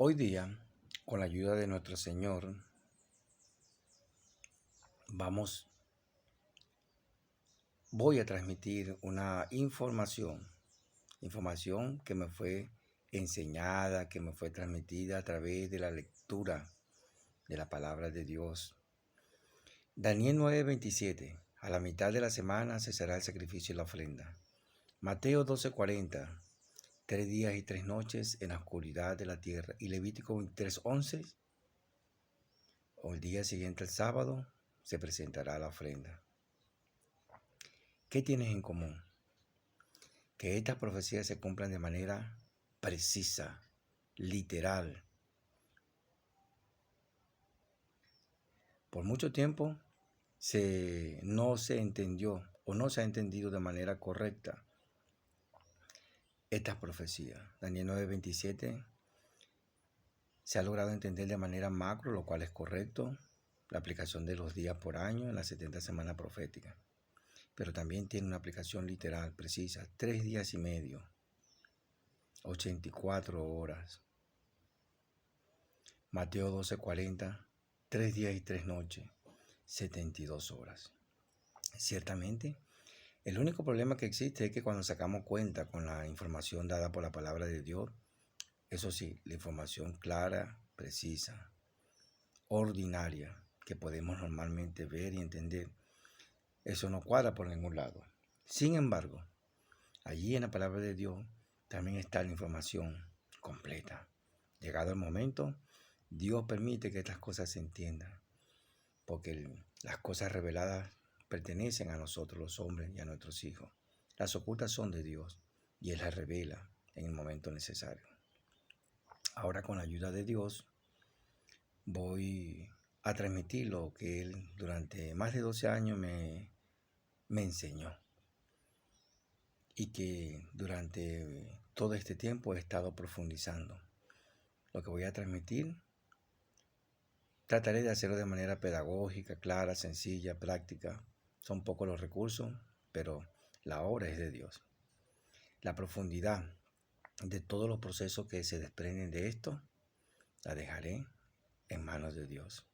Hoy día, con la ayuda de nuestro Señor, vamos, voy a transmitir una información que me fue enseñada, que me fue transmitida a través de la lectura de la palabra de Dios. Daniel 9:27. A la mitad de la semana cesará el sacrificio y la ofrenda. Mateo 12:40. 3 días y 3 noches en la oscuridad de la tierra. Y Levítico 23:11. O el día siguiente, el sábado, se presentará la ofrenda. ¿Qué tienes en común? Que estas profecías se cumplan de manera precisa, literal. Por mucho tiempo no se entendió o no se ha entendido de manera correcta estas profecías. Daniel 9:27 se ha logrado entender de manera macro, lo cual es correcto, la aplicación de los días por año en las 70 semanas proféticas. Pero también tiene una aplicación literal, precisa, 3 días y medio, 84 horas. Mateo 12:40, 3 días y 3 noches, 72 horas. Ciertamente, el único problema que existe es que cuando sacamos cuenta con la información dada por la palabra de Dios, eso sí, la información clara, precisa, ordinaria, que podemos normalmente ver y entender, eso no cuadra por ningún lado. Sin embargo, allí en la palabra de Dios también está la información completa. Llegado el momento, Dios permite que estas cosas se entiendan, porque las cosas reveladas pertenecen a nosotros los hombres y a nuestros hijos. Las ocultas son de Dios y Él las revela en el momento necesario. Ahora, con la ayuda de Dios, voy a transmitir lo que Él durante más de 12 años me enseñó, y que durante todo este tiempo he estado profundizando. Lo que voy a transmitir, trataré de hacerlo de manera pedagógica, clara, sencilla, práctica. Son pocos los recursos, pero la obra es de Dios. La profundidad de todos los procesos que se desprenden de esto, la dejaré en manos de Dios.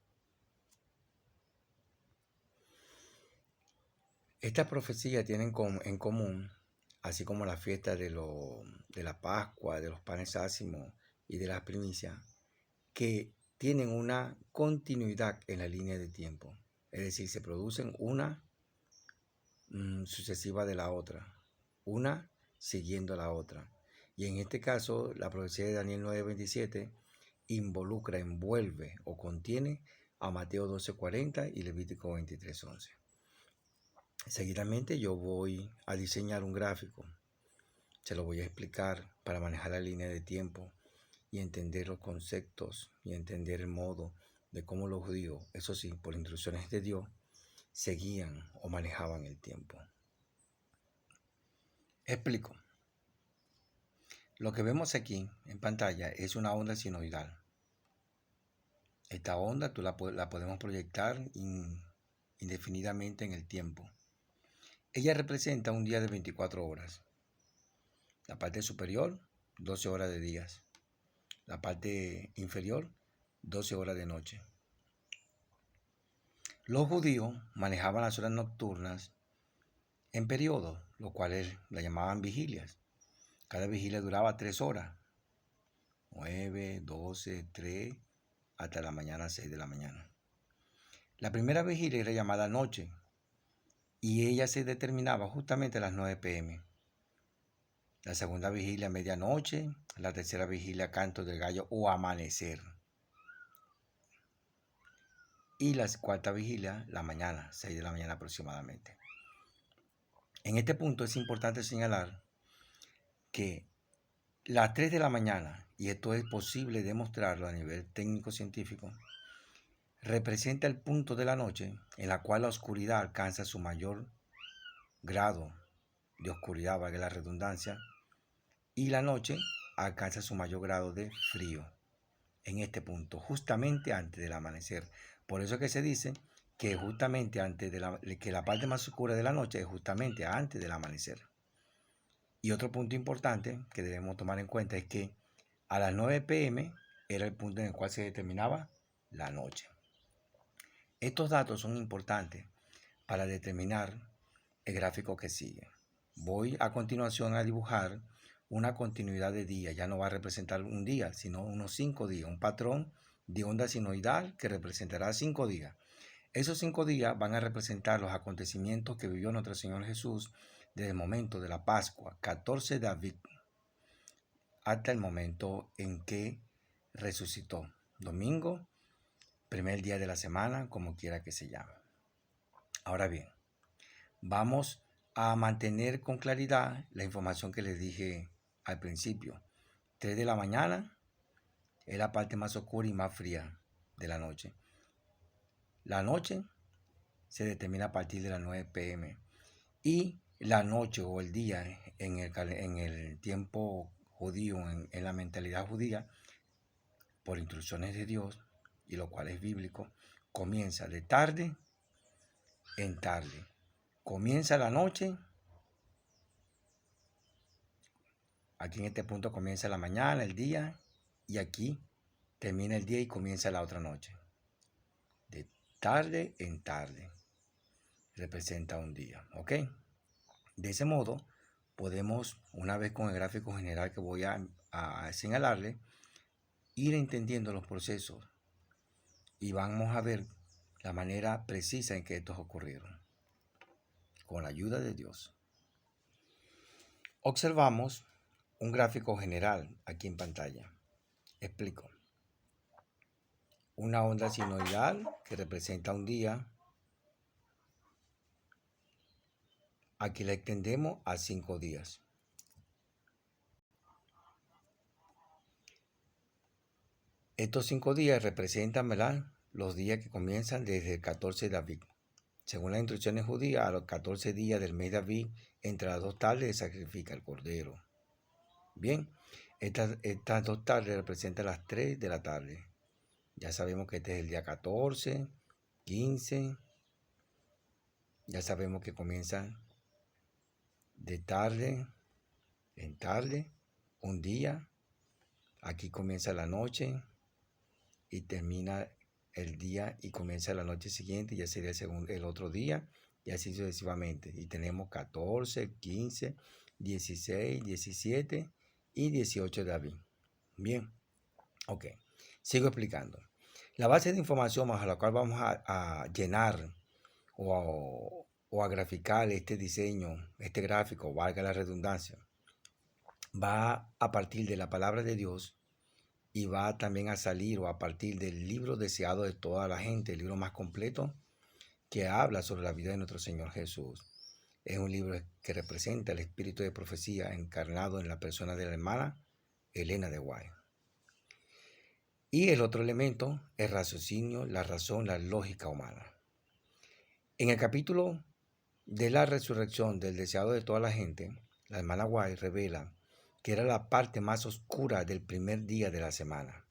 Estas profecías tienen en común, así como la fiesta de la Pascua, de los panes ácimos y de las primicias, que tienen una continuidad en la línea de tiempo. Es decir, se producen una sucesiva de la otra, una siguiendo a la otra. Y en este caso, la profecía de Daniel 9:27 envuelve o contiene a Mateo 12:40 y Levítico 23:11. Seguidamente yo voy a diseñar un gráfico. Se lo voy a explicar para manejar la línea de tiempo y entender los conceptos y entender el modo de cómo los judíos, eso sí, por instrucciones de Dios, seguían o manejaban el tiempo. Explico. Lo que vemos aquí en pantalla es una onda sinoidal. Esta onda la podemos proyectar indefinidamente en el tiempo. Ella representa un día de 24 horas. La parte superior, 12 horas de días. La parte inferior, 12 horas de noche. Los judíos manejaban las horas nocturnas en periodos, los cuales la llamaban vigilias. Cada vigilia duraba 3 horas. 9, 12, 3, hasta la mañana, 6 de la mañana. La primera vigilia era llamada noche y ella se determinaba justamente a las 9 p.m. La segunda vigilia, medianoche. La tercera vigilia, canto del gallo o amanecer. Y la cuarta vigilia, la mañana, 6 de la mañana aproximadamente. En este punto es importante señalar que las 3 de la mañana, y esto es posible demostrarlo a nivel técnico-científico, representa el punto de la noche en la cual la oscuridad alcanza su mayor grado de oscuridad, valga la redundancia, y la noche alcanza su mayor grado de frío en este punto, justamente antes del amanecer. Por eso es que se dice que justamente que la parte más oscura de la noche es justamente antes del amanecer. Y otro punto importante que debemos tomar en cuenta es que a las 9 p.m. era el punto en el cual se determinaba la noche. Estos datos son importantes para determinar el gráfico que sigue. Voy a continuación a dibujar una continuidad de días. Ya no va a representar un día, sino unos 5 días. Un patrón de onda sinoidal que representará 5 días. Esos 5 días van a representar los acontecimientos que vivió nuestro Señor Jesús desde el momento de la Pascua, 14 de Aviv, hasta el momento en que resucitó. Domingo, primer día de la semana, como quiera que se llame. Ahora bien, vamos a mantener con claridad la información que les dije al principio. 3 de la mañana es la parte más oscura y más fría de la noche. La noche se determina a partir de las 9 p.m. Y la noche o el día en el tiempo judío, en la mentalidad judía, por instrucciones de Dios, y lo cual es bíblico, comienza de tarde en tarde. Comienza la noche. Aquí en este punto comienza la mañana, el día, y aquí termina el día y comienza la otra noche. De tarde en tarde representa un día, ¿ok? De ese modo podemos, una vez con el gráfico general que voy a señalarle, ir entendiendo los procesos y vamos a ver la manera precisa en que estos ocurrieron. Con la ayuda de Dios. Observamos un gráfico general aquí en pantalla. Explico. Una onda sinoidal que representa un día. Aquí la extendemos a 5 días. Estos 5 días representan, ¿verdad?, los días que comienzan desde el 14 de Aviv. Según las instrucciones judías, a los 14 días del mes de Aviv, entre las 2 tardes se sacrifica el cordero. Bien, estas 2 tardes representan las 3 de la tarde. Ya sabemos que este es el día 14, 15. Ya sabemos que comienza de tarde en tarde, un día. Aquí comienza la noche y termina el día y comienza la noche siguiente, ya sería el otro día, y así sucesivamente. Y tenemos 14, 15, 16, 17 y 18 de abril. Bien, ok. Sigo explicando. La base de información bajo la cual vamos a llenar o a graficar este diseño, este gráfico, valga la redundancia, va a partir de la palabra de Dios y va también a salir o a partir del libro deseado de toda la gente, el libro más completo que habla sobre la vida de nuestro Señor Jesús. Es un libro que representa el espíritu de profecía encarnado en la persona de la hermana Elena de White. Y el otro elemento, el raciocinio, la razón, la lógica humana. En el capítulo de la resurrección del deseado de toda la gente, la hermana White revela que era la parte más oscura del primer día de la semana.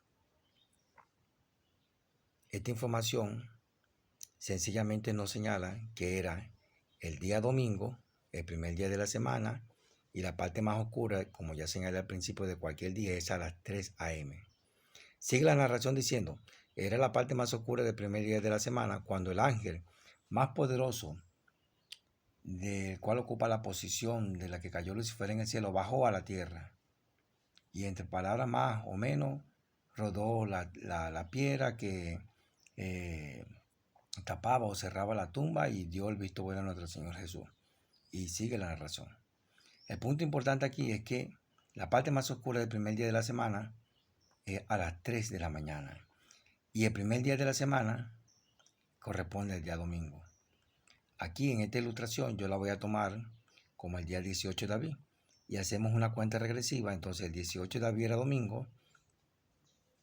Esta información sencillamente nos señala que era el día domingo, el primer día de la semana, y la parte más oscura, como ya señalé al principio de cualquier día, es a las 3 a.m. Sigue la narración diciendo, era la parte más oscura del primer día de la semana, cuando el ángel más poderoso, del cual ocupa la posición de la que cayó Lucifer en el cielo, bajó a la tierra. Y entre palabras más o menos, rodó la piedra que tapaba o cerraba la tumba y dio el visto bueno a nuestro Señor Jesús. Y sigue la narración. El punto importante aquí es que la parte más oscura del primer día de la semana es a las 3 de la mañana. Y el primer día de la semana corresponde al día domingo. Aquí en esta ilustración yo la voy a tomar como el día 18 de abril. Y hacemos una cuenta regresiva. Entonces el 18 de abril era domingo.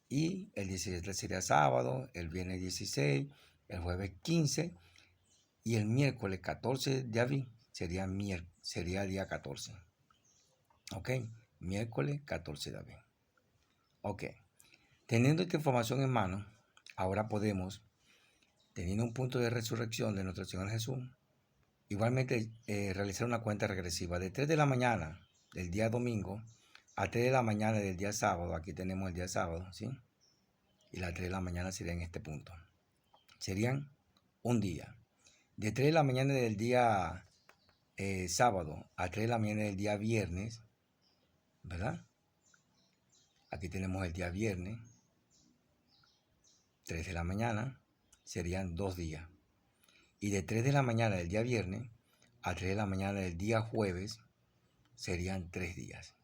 Y el 17 sería sábado. El viernes 16. El jueves 15. Y el miércoles 14 de abril sería día 14. Ok. Miércoles 14 de abril. Ok. Teniendo esta información en mano, ahora podemos, teniendo un punto de resurrección de nuestro Señor Jesús, igualmente realizar una cuenta regresiva de 3 de la mañana del día domingo a 3 de la mañana del día sábado. Aquí tenemos el día sábado, ¿sí? y las 3 de la mañana sería en este punto. Serían un día. De 3 de la mañana del día sábado a 3 de la mañana del día viernes, ¿verdad? Aquí tenemos el día viernes, 3 de la mañana, serían 2 días. Y de 3 de la mañana del día viernes a 3 de la mañana del día jueves, serían 3 días.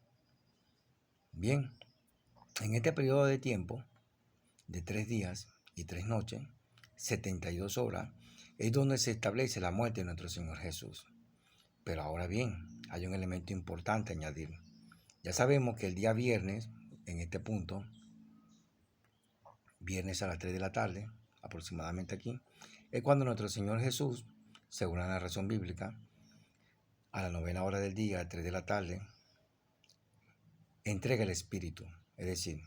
Bien, en este periodo de tiempo, de 3 días y 3 noches, 72 horas, es donde se establece la muerte de nuestro Señor Jesús. Pero ahora bien, hay un elemento importante a añadir. Ya sabemos que el día viernes, en este punto, viernes a las 3 de la tarde, aproximadamente aquí, es cuando nuestro Señor Jesús, según la narración bíblica, a la 9ª hora del día, a 3 de la tarde, entrega el Espíritu. Es decir,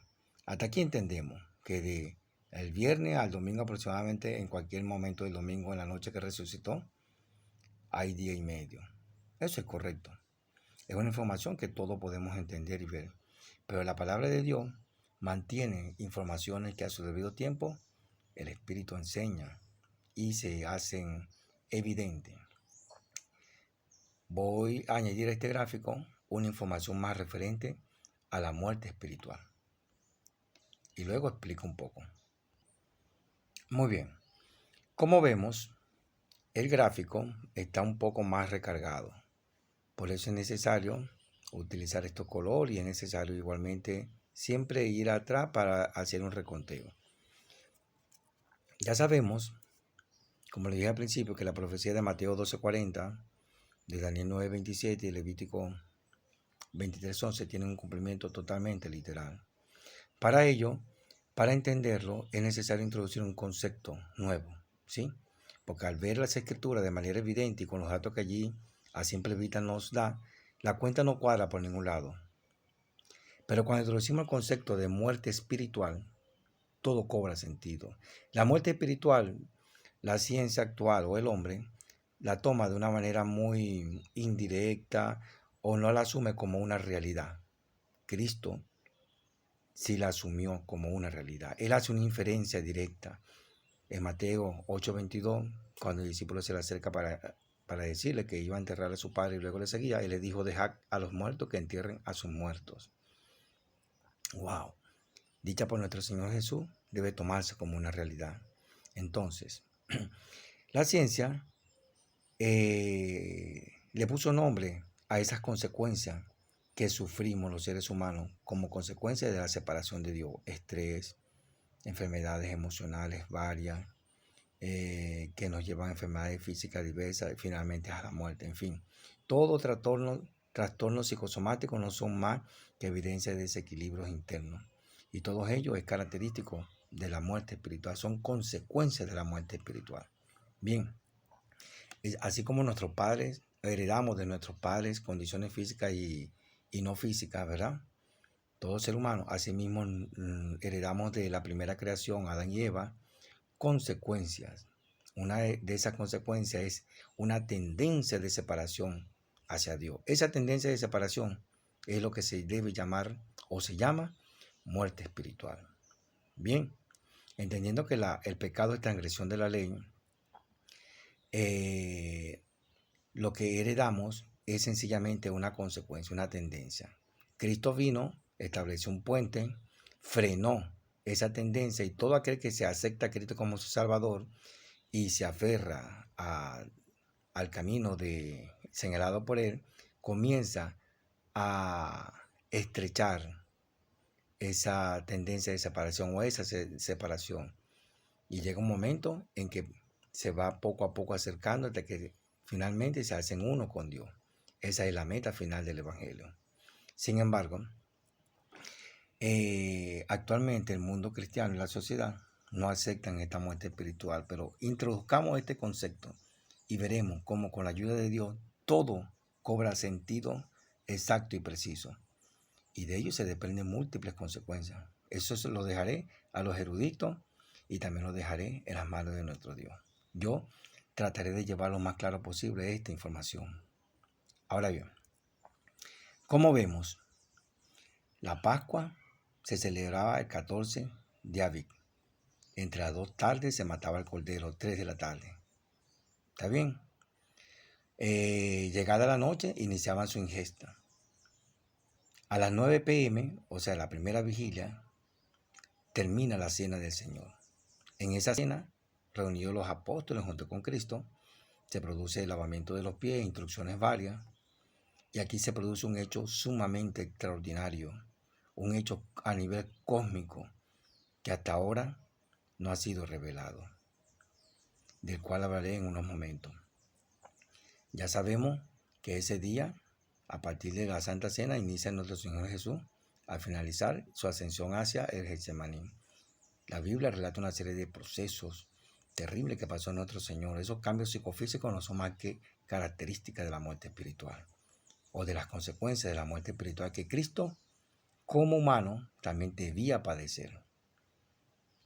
hasta aquí entendemos que de el viernes al domingo aproximadamente, en cualquier momento del domingo en la noche que resucitó, hay día y medio. Eso es correcto. Es una información que todos podemos entender y ver. Pero la palabra de Dios mantiene informaciones que a su debido tiempo el Espíritu enseña y se hacen evidentes. Voy a añadir a este gráfico una información más referente a la muerte espiritual. Y luego explico un poco. Muy bien. Como vemos, el gráfico está un poco más recargado. Por eso es necesario utilizar estos colores y es necesario igualmente siempre ir atrás para hacer un reconteo. Ya sabemos, como le dije al principio, que la profecía de Mateo 12:40, de Daniel 9:27 y Levítico 23:11 tienen un cumplimiento totalmente literal. Para ello, para entenderlo, es necesario introducir un concepto nuevo, ¿sí? Porque al ver las escrituras de manera evidente y con los datos que allí a simple vista nos da, la cuenta no cuadra por ningún lado. Pero cuando introducimos el concepto de muerte espiritual, todo cobra sentido. La muerte espiritual, la ciencia actual o el hombre, la toma de una manera muy indirecta o no la asume como una realidad. Cristo sí la asumió como una realidad. Él hace una inferencia directa. En Mateo 8:22, cuando el discípulo se le acerca para decirle que iba a enterrar a su padre y luego le seguía, él le dijo: dejad a los muertos que entierren a sus muertos. Wow. Dicha por nuestro Señor Jesús debe tomarse como una realidad. Entonces, la ciencia le puso nombre a esas consecuencias que sufrimos los seres humanos como consecuencia de la separación de Dios. Estrés, enfermedades emocionales varias, que nos llevan a enfermedades físicas diversas y finalmente a la muerte. En fin, todo trastornos psicosomáticos no son más que evidencia de desequilibrios internos. Y todo ello es característico de la muerte espiritual, son consecuencias de la muerte espiritual. Bien, así como nuestros padres, heredamos de nuestros padres condiciones físicas y no físicas, ¿verdad? Todo ser humano, asimismo heredamos de la primera creación, Adán y Eva, consecuencias. Una de esas consecuencias es una tendencia de separación hacia Dios. Esa tendencia de separación es lo que se debe llamar o se llama muerte espiritual. Bien, entendiendo que el pecado es transgresión de la ley, lo que heredamos es sencillamente una consecuencia, una tendencia. Cristo vino, estableció un puente, frenó esa tendencia y todo aquel que se acepta a Cristo como su Salvador y se aferra al camino señalado por Él, comienza a estrechar esa tendencia de separación o esa separación. Y llega un momento en que se va poco a poco acercando hasta que finalmente se hacen uno con Dios. Esa es la meta final del Evangelio. Sin embargo, actualmente el mundo cristiano y la sociedad no aceptan esta muerte espiritual, pero introduzcamos este concepto y veremos cómo con la ayuda de Dios todo cobra sentido exacto y preciso. Y de ello se desprenden múltiples consecuencias. Eso se lo dejaré a los eruditos y también lo dejaré en las manos de nuestro Dios. Yo trataré de llevar lo más claro posible esta información. Ahora bien, como vemos, la Pascua se celebraba el 14 de Aviv, Entre las 2 tardes se mataba el cordero, 3 de la tarde. ¿Está bien? Llegada la noche, iniciaban su ingesta. A las 9 p.m., o sea, la primera vigilia, termina la cena del Señor. En esa cena, reunidos los apóstoles junto con Cristo, se produce el lavamiento de los pies, instrucciones varias, y aquí se produce un hecho sumamente extraordinario, un hecho a nivel cósmico que hasta ahora no ha sido revelado, del cual hablaré en unos momentos. Ya sabemos que ese día, a partir de la Santa Cena, inicia nuestro Señor Jesús al finalizar su ascensión hacia el Getsemaní. La Biblia relata una serie de procesos terribles que pasó en nuestro Señor. Esos cambios psicofísicos no son más que características de la muerte espiritual o de las consecuencias de la muerte espiritual que Cristo, como humano, también debía padecer.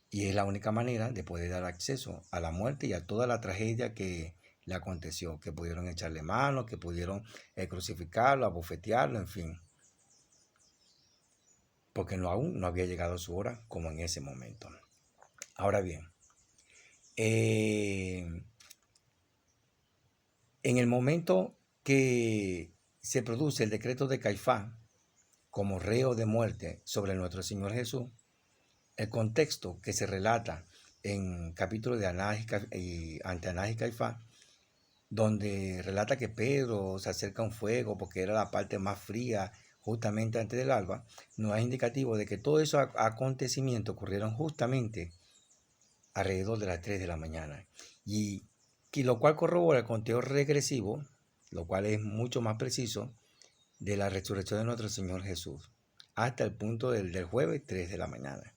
Y es la única manera de poder dar acceso a la muerte y a toda la tragedia que le aconteció, que pudieron echarle mano, que pudieron crucificarlo, abofetearlo, en fin. Porque aún no había llegado su hora como en ese momento. Ahora bien, en el momento que se produce el decreto de Caifás como reo de muerte sobre nuestro Señor Jesús, el contexto que se relata en capítulo de Anás ante Anás y Caifás, donde relata que Pedro se acerca a un fuego porque era la parte más fría justamente antes del alba, nos es indicativo de que todos esos acontecimientos ocurrieron justamente alrededor de las 3 de la mañana. Y lo cual corrobora el conteo regresivo, lo cual es mucho más preciso, de la resurrección de nuestro Señor Jesús, hasta el punto del jueves 3 de la mañana.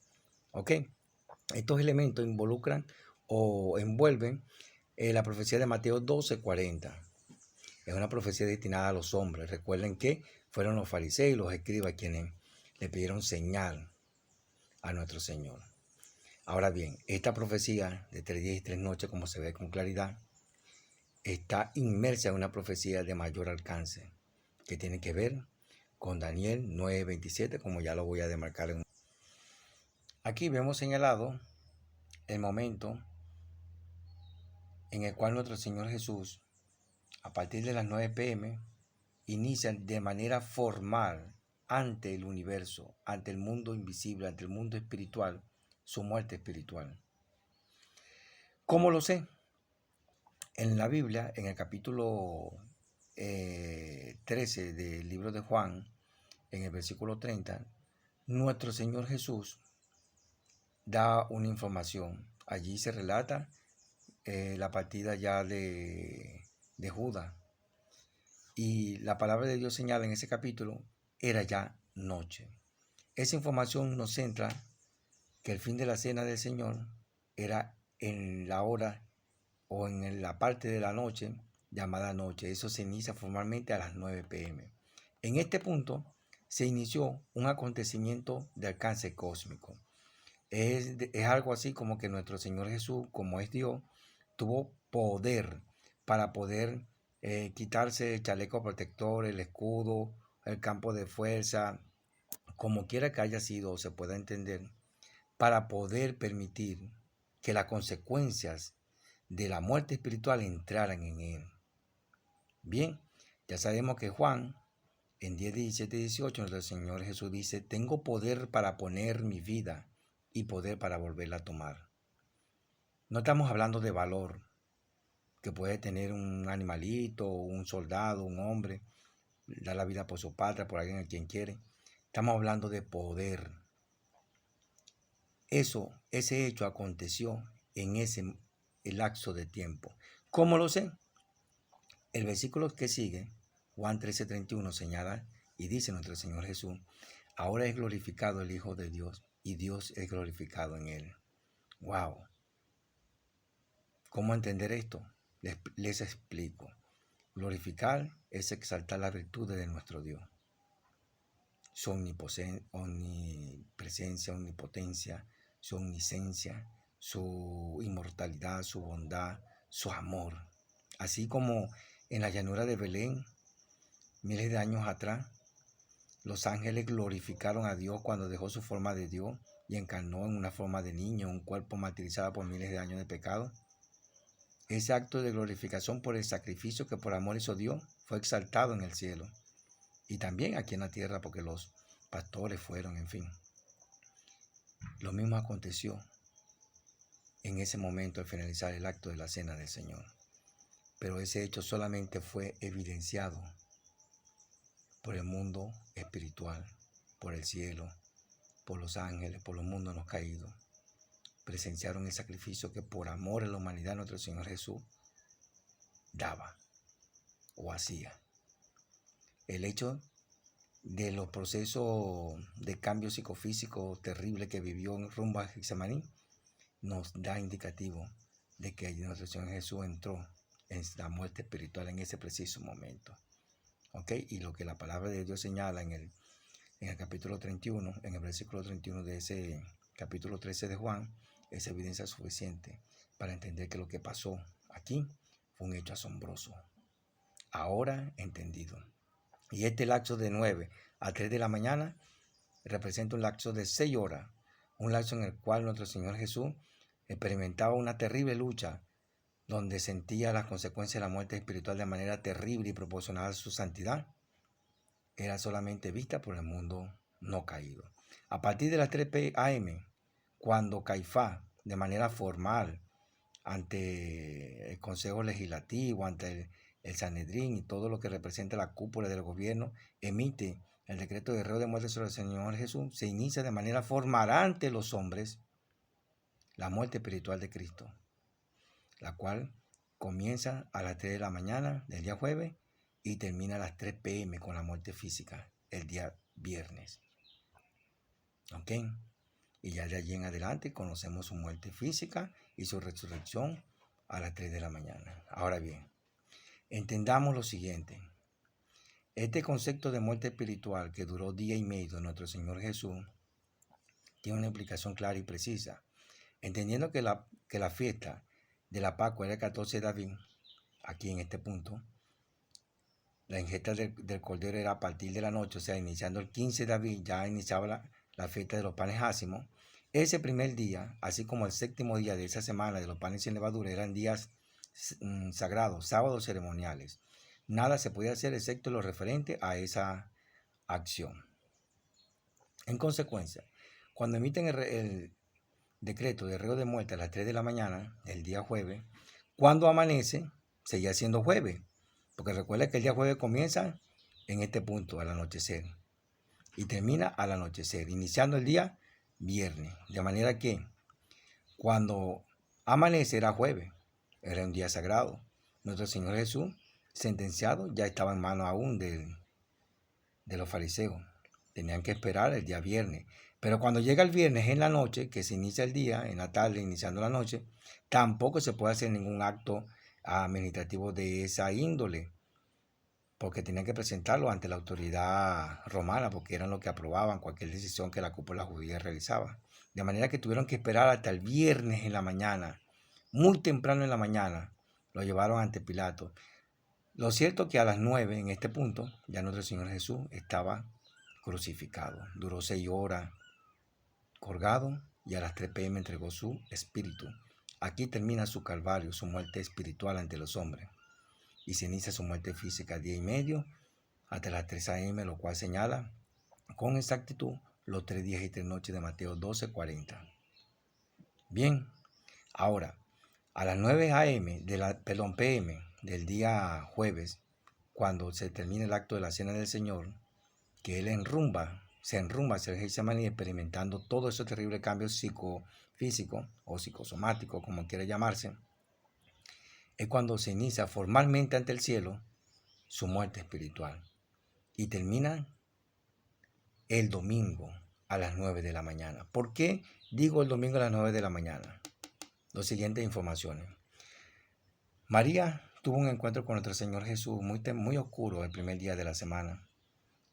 ¿Ok? Estos elementos involucran o envuelven la profecía de Mateo 12:40. Es una profecía destinada a los hombres. Recuerden que fueron los fariseos y los escribas quienes le pidieron señal a nuestro Señor. Ahora bien, esta profecía de 3 días y 3 noches, como se ve con claridad, está inmersa en una profecía de mayor alcance que tiene que ver con Daniel 9:27, como ya lo voy a demarcar. Aquí vemos señalado el momento en el cual nuestro Señor Jesús, a partir de las 9 p.m., inicia de manera formal ante el universo, ante el mundo invisible, ante el mundo espiritual, su muerte espiritual. ¿Cómo lo sé? En la Biblia, en el capítulo 13 del libro de Juan, en el versículo 30, nuestro Señor Jesús da una información. Allí se relata la partida ya de Judas. Y la palabra de Dios señala en ese capítulo, era ya noche. Esa información nos centra que el fin de la cena del Señor era en la hora o en la parte de la noche llamada noche. Eso se inicia formalmente a las 9 p.m. En este punto se inició un acontecimiento de alcance cósmico. Es algo así como que nuestro Señor Jesús, como es Dios, tuvo poder para poder quitarse el chaleco protector, el escudo, el campo de fuerza, como quiera que haya sido o se pueda entender, para poder permitir que las consecuencias de la muerte espiritual entraran en él. Bien, ya sabemos que Juan, en 10, 17 y 18, nuestro Señor Jesús dice, tengo poder para poner mi vida y poder para volverla a tomar. No estamos hablando de valor que puede tener un animalito, un soldado, un hombre, dar la vida por su patria, por alguien a quien quiere. Estamos hablando de poder. Ese hecho aconteció en ese lapso de tiempo. ¿Cómo lo sé? El versículo que sigue, Juan 13:31, señala y dice nuestro Señor Jesús, ahora es glorificado el Hijo de Dios y Dios es glorificado en él. ¡Wow! ¿Cómo entender esto? Les explico. Glorificar es exaltar las virtudes de nuestro Dios. Su omnipresencia, omnipotencia, su omnisciencia, su inmortalidad, su bondad, su amor. Así como en la llanura de Belén, miles de años atrás, los ángeles glorificaron a Dios cuando dejó su forma de Dios y encarnó en una forma de niño, un cuerpo martirizado por miles de años de pecado. Ese acto de glorificación por el sacrificio que por amor hizo Dios fue exaltado en el cielo y también aquí en la tierra porque los pastores fueron, en fin. Lo mismo aconteció en ese momento al finalizar el acto de la cena del Señor. Pero ese hecho solamente fue evidenciado por el mundo espiritual, por el cielo, por los ángeles, por los mundos no caídos. Presenciaron el sacrificio que por amor a la humanidad nuestro Señor Jesús daba o hacía. El hecho de los procesos de cambio psicofísico terrible que vivió en rumbo a Getsemaní nos da indicativo de que nuestro Señor Jesús entró en la muerte espiritual en ese preciso momento. ¿Ok? Y lo que la palabra de Dios señala en el capítulo 31, en el versículo 31 de ese capítulo 13 de Juan, es evidencia suficiente para entender que lo que pasó aquí fue un hecho asombroso, ahora entendido. Y este lapso de 9 a 3 de la mañana representa un lapso de 6 horas, un lapso en el cual nuestro Señor Jesús experimentaba una terrible lucha donde sentía las consecuencias de la muerte espiritual de manera terrible y proporcional a su santidad. Era solamente vista por el mundo no caído. A partir de las 3 p.m., cuando Caifás, de manera formal, ante el Consejo Legislativo, ante el Sanedrín y todo lo que representa la cúpula del gobierno, emite el decreto de reo de muerte sobre el Señor Jesús, se inicia de manera formal ante los hombres la muerte espiritual de Cristo, la cual comienza a las 3 de la mañana del día jueves y termina a las 3 p.m. con la muerte física el día viernes. ¿Ok? Y ya de allí en adelante conocemos su muerte física y su resurrección a las 3 de la mañana. Ahora bien, entendamos lo siguiente. Este concepto de muerte espiritual que duró día y medio de nuestro Señor Jesús tiene una implicación clara y precisa. Entendiendo que la fiesta de la Pascua era el 14 de David, aquí en este punto, la ingesta del cordero era a partir de la noche, o sea, iniciando el 15 de abril, ya iniciaba la fiesta de los panes ácimos. Ese primer día, así como el séptimo día de esa semana de los panes sin levadura, eran días sagrados, sábados ceremoniales. Nada se podía hacer excepto lo referente a esa acción. En consecuencia, cuando emiten el decreto de reo de muerte a las 3 de la mañana, el día jueves, cuando amanece, seguía siendo jueves. Porque recuerda que el día jueves comienza en este punto, al anochecer, y termina al anochecer, iniciando el día viernes. De manera que cuando amanece era jueves, era un día sagrado. Nuestro Señor Jesús, sentenciado, ya estaba en manos aún de los fariseos. Tenían que esperar el día viernes. Pero cuando llega el viernes en la noche, que se inicia el día, en la tarde, iniciando la noche, tampoco se puede hacer ningún acto administrativo de esa índole, porque tenían que presentarlo ante la autoridad romana, porque eran los que aprobaban cualquier decisión que la cúpula judía realizaba. De manera que tuvieron que esperar hasta el viernes en la mañana, muy temprano en la mañana, lo llevaron ante Pilato. Lo cierto es que a las 9, en este punto, ya nuestro Señor Jesús estaba crucificado. Duró 6 horas colgado y a las 3 p.m. entregó su espíritu. Aquí termina su calvario, su muerte espiritual ante los hombres. Y se inicia su muerte física 10 y medio hasta las 3 a.m., lo cual señala con exactitud los 3 días y 3 noches de Mateo 12:40. Bien, ahora, a las 9 a.m., p.m. del día jueves, cuando se termina el acto de la Cena del Señor, que él se enrumba hacia el Getsemaní experimentando todos esos terribles cambios psicofísicos o psicosomáticos, como quiera llamarse, es cuando se inicia formalmente ante el cielo su muerte espiritual y termina el domingo a las 9 de la mañana. ¿Por qué digo el domingo a las 9 de la mañana? Las siguientes informaciones. María tuvo un encuentro con nuestro Señor Jesús muy oscuro el primer día de la semana.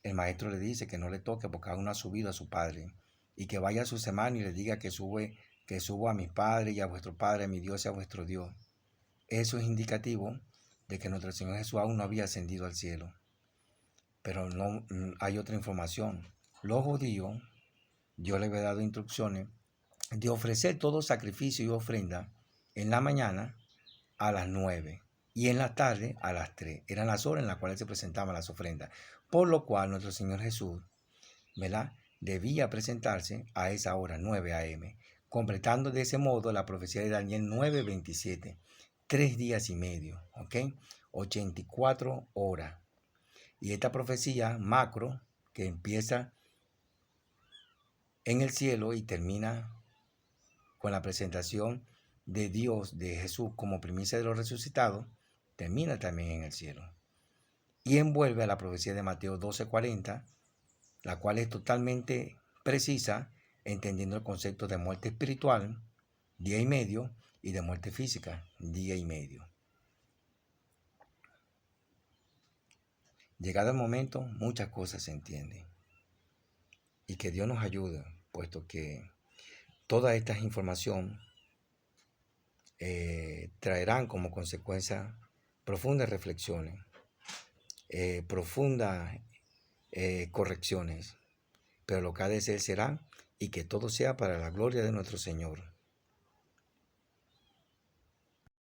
El maestro le dice que no le toque porque aún no ha subido a su padre y que vaya a su semana y le diga que subo a mi padre y a vuestro padre, a mi Dios y a vuestro Dios. Eso es indicativo de que nuestro Señor Jesús aún no había ascendido al cielo. Pero no hay otra información. Los judíos Dios le había dado instrucciones de ofrecer todo sacrificio y ofrenda en la mañana a las 9 y en la tarde a las 3. Eran las horas en las cuales se presentaban las ofrendas. Por lo cual nuestro Señor Jesús, ¿verdad?, debía presentarse a esa hora, 9 a.m., completando de ese modo la profecía de Daniel 9:27. 3 días y medio, ¿ok? 84 horas. Y esta profecía macro, que empieza en el cielo y termina con la presentación de Dios, de Jesús como primicia de los resucitados, termina también en el cielo. Y envuelve a la profecía de Mateo 12:40, la cual es totalmente precisa, entendiendo el concepto de muerte espiritual, día y medio, y de muerte física, día y medio. Llegado el momento, muchas cosas se entienden. Y que Dios nos ayude, puesto que toda esta información traerán como consecuencia profundas reflexiones, profundas correcciones, pero lo que ha de ser será, y que todo sea para la gloria de nuestro Señor.